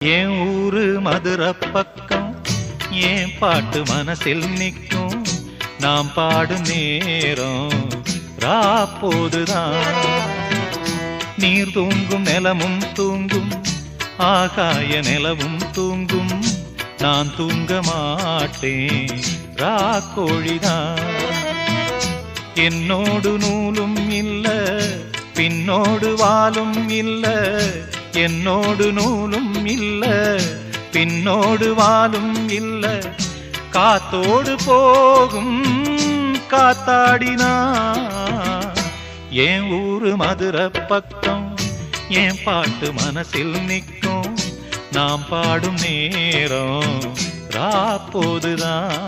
என் ஊரு மதுரை பக்கம் ஏன் பாட்டு மனசில் நிற்கும். நாம் பாடும் நேரம் ராப்போதுதான். நீர் தூங்கும் நிலமும் தூங்கும், ஆகாய நிலவும் தூங்கும். நான் தூங்க மாட்டேன் ராக்கோழிதான். என்னோடு நூலும் இல்ல, பின்னோடு வாலும் இல்ல. என்னோடு நூலும் இல்ல, பின்னோடு வாலும் இல்ல. காத்தோடு போகும் காத்தாடினா. என் ஊரு மதுரை பக்கம் என் பாட்டு மனசில் நிற்கும். நாம் பாடும் நேரம் ராப்போதுதான்.